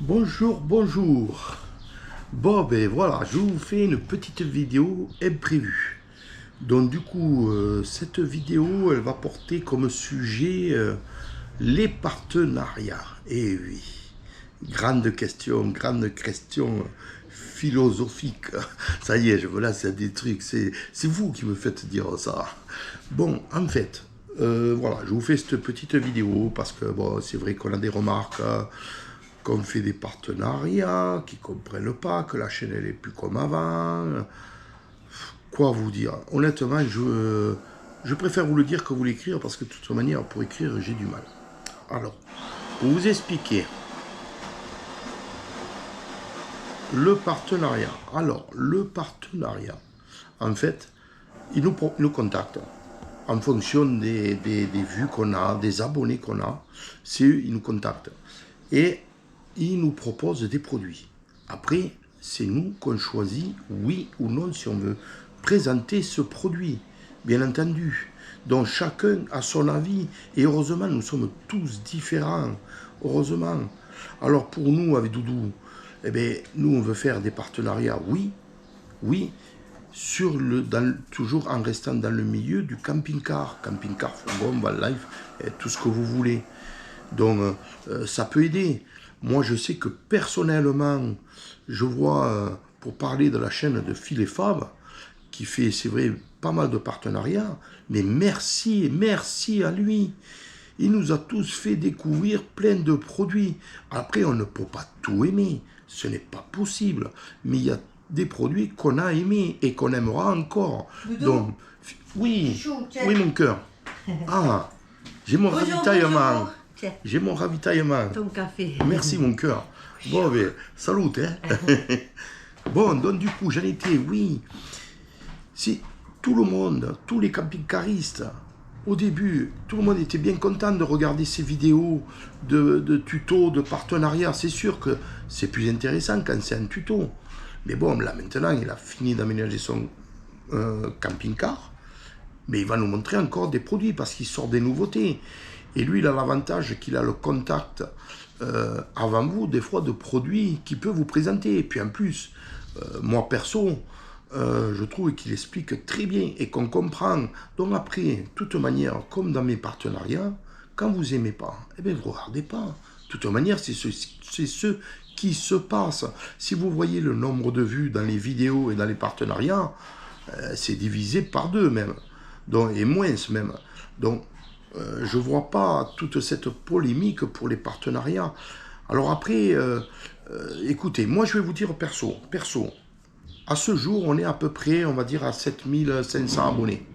Bonjour, bonjour. Bon, ben voilà, je vous fais une petite vidéo imprévue. Donc du coup, cette vidéo, elle va porter comme sujet les partenariats. Et oui, grande question philosophique. Ça y est, je me lance à des trucs, c'est vous qui me faites dire ça. Bon, en fait, voilà, je vous fais cette petite vidéo parce que bon, c'est vrai qu'on a des remarques, qu'on fait des partenariats, qui ne comprennent pas, que la chaîne elle est plus comme avant. Quoi vous dire? Honnêtement, je préfère vous le dire que vous l'écrire parce que de toute manière, pour écrire, j'ai du mal. Alors, pour vous expliquer, le partenariat. Alors, le partenariat, en fait, ils nous contactent en fonction des vues qu'on a, des abonnés qu'on a. C'est eux, ils nous contactent. Et ils nous proposent des produits. Après, c'est nous qu'on choisit, oui ou non, si on veut présenter ce produit, bien entendu. Donc chacun a son avis, et heureusement, nous sommes tous différents, heureusement. Alors pour nous, avec Doudou, eh bien, nous, on veut faire des partenariats, oui, toujours en restant dans le milieu du camping-car, fourgon, van life, et tout ce que vous voulez. Donc, ça peut aider. Moi, je sais que personnellement, je vois, pour parler de la chaîne de Phil et Fab, qui fait, c'est vrai, pas mal de partenariats, mais merci à lui. Il nous a tous fait découvrir plein de produits. Après, on ne peut pas tout aimer, ce n'est pas possible. Mais il y a des produits qu'on a aimés et qu'on aimera encore. Donc, oui, oui mon cœur. Ah, j'ai mon ravitaillement. J'ai mon ravitaillement. Ton café. Merci mon cœur. Bon, mais salut, hein. Bon, donc du coup, j'en étais, oui. Si tout le monde, tous les camping-caristes, au début, tout le monde était bien content de regarder ces vidéos de tutos, de partenariats. C'est sûr que c'est plus intéressant quand c'est un tuto. Mais bon, là maintenant, il a fini d'aménager son camping-car. Mais il va nous montrer encore des produits parce qu'il sort des nouveautés. Et lui, il a l'avantage qu'il a le contact avant vous, des fois, de produits qu'il peut vous présenter. Et puis en plus, moi perso, je trouve qu'il explique très bien et qu'on comprend. Donc après, de toute manière, comme dans mes partenariats, quand vous n'aimez pas, eh bien, vous ne regardez pas. De toute manière, c'est ce qui se passe. Si vous voyez le nombre de vues dans les vidéos et dans les partenariats, c'est divisé par 2 même. Donc, et moins même. Donc, je ne vois pas toute cette polémique pour les partenariats. Alors après, écoutez, moi je vais vous dire perso, à ce jour, on est à peu près, on va dire, à 7500 abonnés.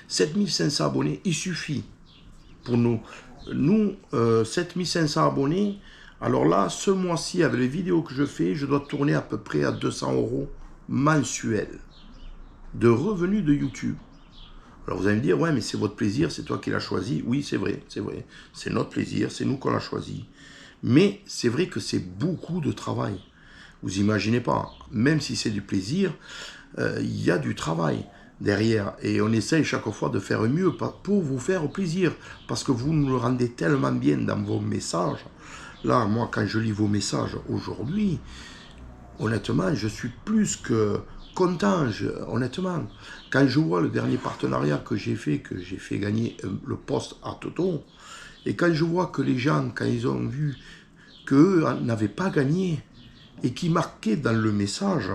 7500 abonnés, il suffit pour nous. Nous, 7500 abonnés, alors là, ce mois-ci, avec les vidéos que je fais, je dois tourner à peu près à 200 € mensuels de revenus de YouTube. Alors vous allez me dire, ouais, mais c'est votre plaisir, c'est toi qui l'as choisi. Oui, c'est vrai. C'est notre plaisir, c'est nous qu'on l'a choisi. Mais c'est vrai que c'est beaucoup de travail. Vous imaginez pas, même si c'est du plaisir, il y a du travail derrière. Et on essaye chaque fois de faire mieux pour vous faire plaisir. Parce que vous nous le rendez tellement bien dans vos messages. Là, moi, quand je lis vos messages aujourd'hui, honnêtement, je suis plus que content, honnêtement. Quand je vois le dernier partenariat que j'ai fait gagner le poste à Toto, et quand je vois que les gens, quand ils ont vu qu'eux n'avaient pas gagné, et qui marquaient dans le message,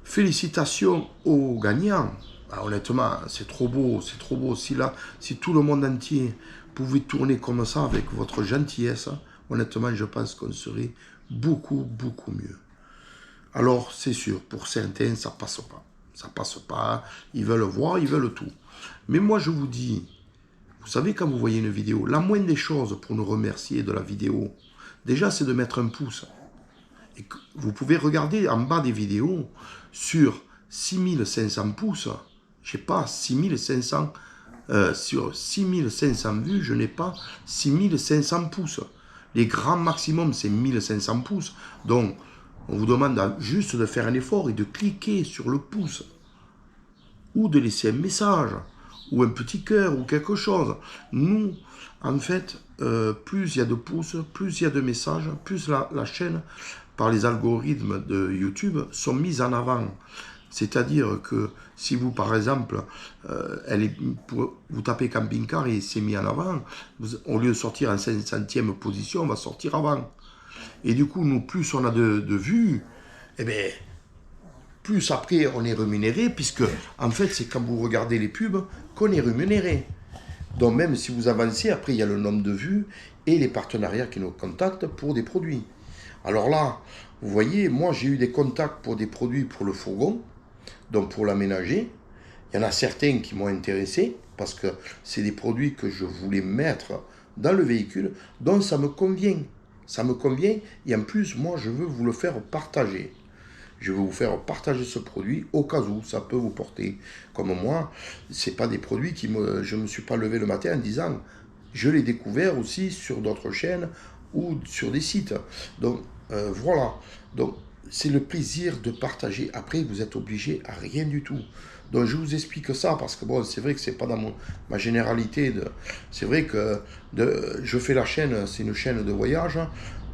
félicitations aux gagnants, ah, honnêtement, c'est trop beau. Si tout le monde entier pouvait tourner comme ça avec votre gentillesse, honnêtement, je pense qu'on serait beaucoup mieux. Alors, c'est sûr, pour certains, ça passe pas. Ça passe pas, ils veulent voir, ils veulent tout. Mais moi, je vous dis, vous savez, quand vous voyez une vidéo, la moindre des choses pour nous remercier de la vidéo, déjà, c'est de mettre un pouce. Et vous pouvez regarder en bas des vidéos, sur 6500 pouces, je n'ai pas 6500, sur 6500 vues, je n'ai pas 6500 pouces. Les grands maximum, c'est 1500 pouces. Donc, on vous demande juste de faire un effort et de cliquer sur le pouce. Ou de laisser un message. ou un petit cœur, ou quelque chose. Nous, en fait, plus il y a de pouces, plus il y a de messages, plus la chaîne, par les algorithmes de YouTube, sont mises en avant. C'est-à-dire que si vous, par exemple, vous tapez camping-car et c'est mis en avant, au lieu de sortir en 500e position, on va sortir avant. Et du coup, nous, plus on a de vues, eh bien, plus après on est rémunéré, puisque en fait, c'est quand vous regardez les pubs qu'on est rémunéré. Donc même si vous avancez, après il y a le nombre de vues et les partenariats qui nous contactent pour des produits. Alors là, vous voyez, moi j'ai eu des contacts pour des produits pour le fourgon, donc pour l'aménager. Il y en a certains qui m'ont intéressé, parce que c'est des produits que je voulais mettre dans le véhicule, donc ça me convient. Ça me convient, et en plus, moi je veux vous le faire partager. Je vais vous faire partager ce produit au cas où ça peut vous porter. Comme moi, c'est pas des produits je me suis pas levé le matin en disant, je l'ai découvert aussi sur d'autres chaînes ou sur des sites. Donc voilà. Donc c'est le plaisir de partager. Après, vous êtes obligé à rien du tout. Donc je vous explique ça parce que bon, c'est vrai que c'est pas dans ma généralité. C'est vrai que je fais la chaîne, c'est une chaîne de voyage.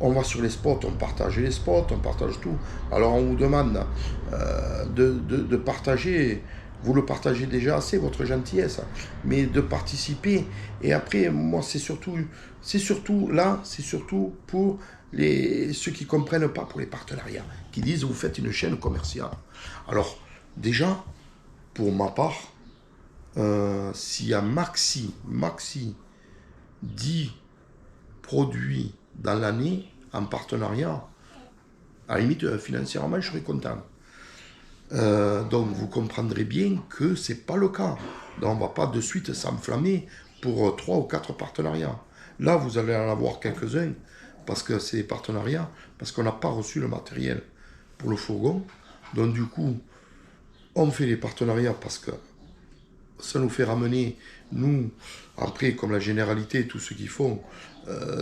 On va sur les spots, on partage les spots, on partage tout. Alors on vous demande de partager, vous le partagez déjà assez, votre gentillesse, mais de participer. Et après, moi, c'est surtout pour ceux qui ne comprennent pas, pour les partenariats, qui disent vous faites une chaîne commerciale. Alors, déjà, pour ma part, s'il y a maxi 10 produits dans l'année en partenariat, à la limite, financièrement, je serais content. Donc vous comprendrez bien que ce n'est pas le cas. Donc on ne va pas de suite s'enflammer pour 3 ou 4 partenariats. Là, vous allez en avoir quelques-uns, parce que c'est des partenariats, parce qu'on n'a pas reçu le matériel pour le fourgon. Donc du coup, on fait les partenariats parce que ça nous fait ramener, nous, après, comme la généralité, tout ce qu'ils font,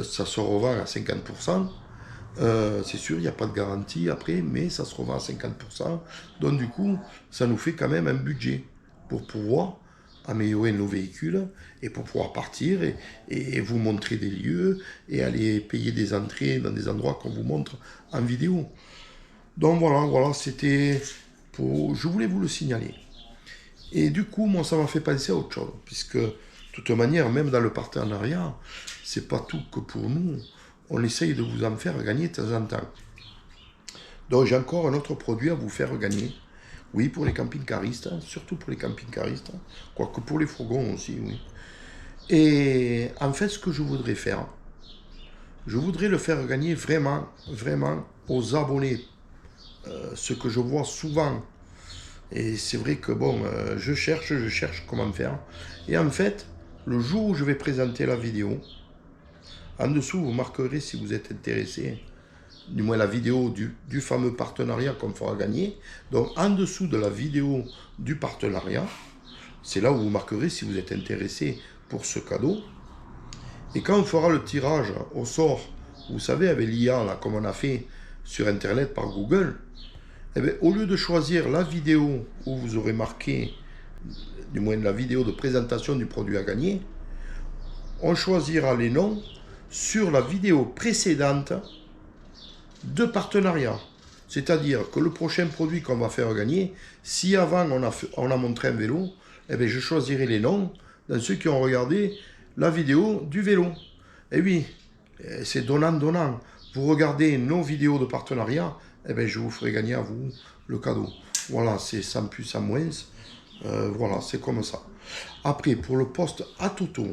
ça se revend à 50%. C'est sûr, il n'y a pas de garantie après, mais ça se revend à 50%. Donc du coup, ça nous fait quand même un budget pour pouvoir améliorer nos véhicules et pour pouvoir partir et vous montrer des lieux et aller payer des entrées dans des endroits qu'on vous montre en vidéo. Donc voilà, c'était je voulais vous le signaler. Et du coup, moi, ça m'a fait penser à autre chose, puisque, de toute manière, même dans le partenariat, c'est pas tout que pour nous, on essaye de vous en faire gagner de temps en temps. Donc, j'ai encore un autre produit à vous faire gagner. Oui, pour les camping-caristes, surtout pour les camping-caristes, quoique pour les fourgons aussi, oui. Et en fait, ce que je voudrais faire, je voudrais le faire gagner vraiment, vraiment aux abonnés. Ce que je vois souvent. Et c'est vrai que bon, je cherche comment faire. Et en fait, le jour où je vais présenter la vidéo, en dessous, vous marquerez si vous êtes intéressé, du moins la vidéo du fameux partenariat qu'on fera gagner. Donc en dessous de la vidéo du partenariat, c'est là où vous marquerez si vous êtes intéressé pour ce cadeau. Et quand on fera le tirage au sort, vous savez, avec l'IA, là, comme on a fait sur Internet par Google, eh bien, au lieu de choisir la vidéo où vous aurez marqué, du moins la vidéo de présentation du produit à gagner, on choisira les noms sur la vidéo précédente de partenariat. C'est-à-dire que le prochain produit qu'on va faire gagner, si avant on a montré un vélo, eh bien, je choisirai les noms dans ceux qui ont regardé la vidéo du vélo. Et oui, c'est donnant-donnant. Vous regardez nos vidéos de partenariat, eh bien, je vous ferai gagner à vous le cadeau. Voilà, c'est sans plus, sans moins. Voilà, c'est comme ça. Après, pour le poste à Toto,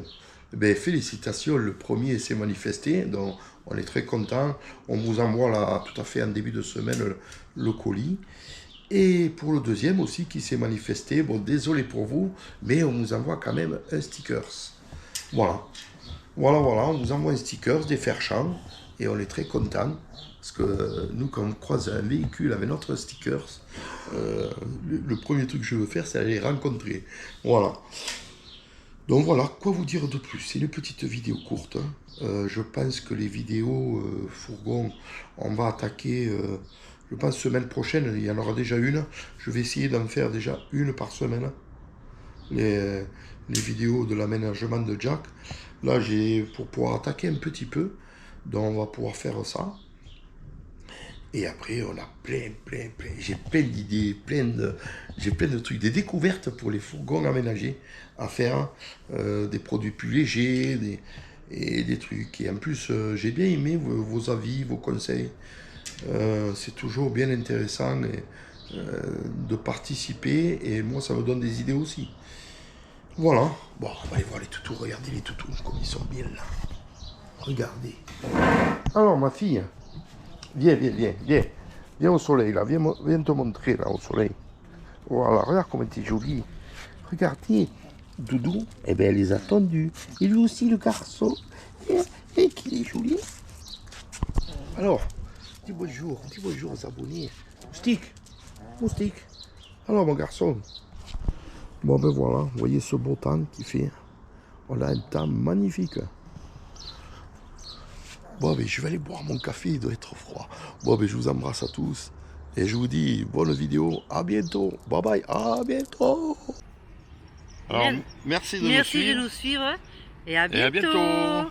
eh bien, félicitations, le premier s'est manifesté, donc on est très content. On vous envoie là, tout à fait en début de semaine le colis. Et pour le deuxième aussi qui s'est manifesté, bon, désolé pour vous, mais on vous envoie quand même un stickers. Voilà, on vous envoie un stickers, des Fairchamp, et on est très content. Parce que nous, quand on croise un véhicule avec notre stickers, le premier truc que je veux faire, c'est aller les rencontrer. Voilà. Donc voilà, quoi vous dire de plus? C'est une petite vidéo courte. Je pense que les vidéos fourgons, on va attaquer, je pense semaine prochaine, il y en aura déjà une. Je vais essayer d'en faire déjà une par semaine. les vidéos de l'aménagement de Jack. Là, pour pouvoir attaquer un petit peu, donc on va pouvoir faire ça. Et après, on a j'ai plein d'idées, j'ai plein de trucs, des découvertes pour les fourgons aménagés à faire, des produits plus légers, et des trucs. Et en plus, j'ai bien aimé vos avis, vos conseils. C'est toujours bien intéressant de participer, et moi, ça me donne des idées aussi. Voilà. Bon, on va aller voir les toutous. Regardez les toutous, comme ils sont bien là. Regardez. Alors, ma fille, viens. Viens au soleil, là. Viens te montrer, là, au soleil. Voilà, regarde comment t'es jolie. Regardez. Doudou, eh bien, elle les a tendus. Et lui aussi, le garçon. Et qu'il est joli. Alors, dis bonjour aux abonnés. Moustique. Alors, mon garçon. Bon, ben voilà, vous voyez ce beau temps qu'il fait. On a un temps magnifique. Bon, ben je vais aller boire mon café, il doit être froid. Bon, ben je vous embrasse à tous. Et je vous dis, bonne vidéo, à bientôt. Bye bye, à bientôt. Alors, merci de nous suivre. Merci de nous suivre et à Et à bientôt. bientôt.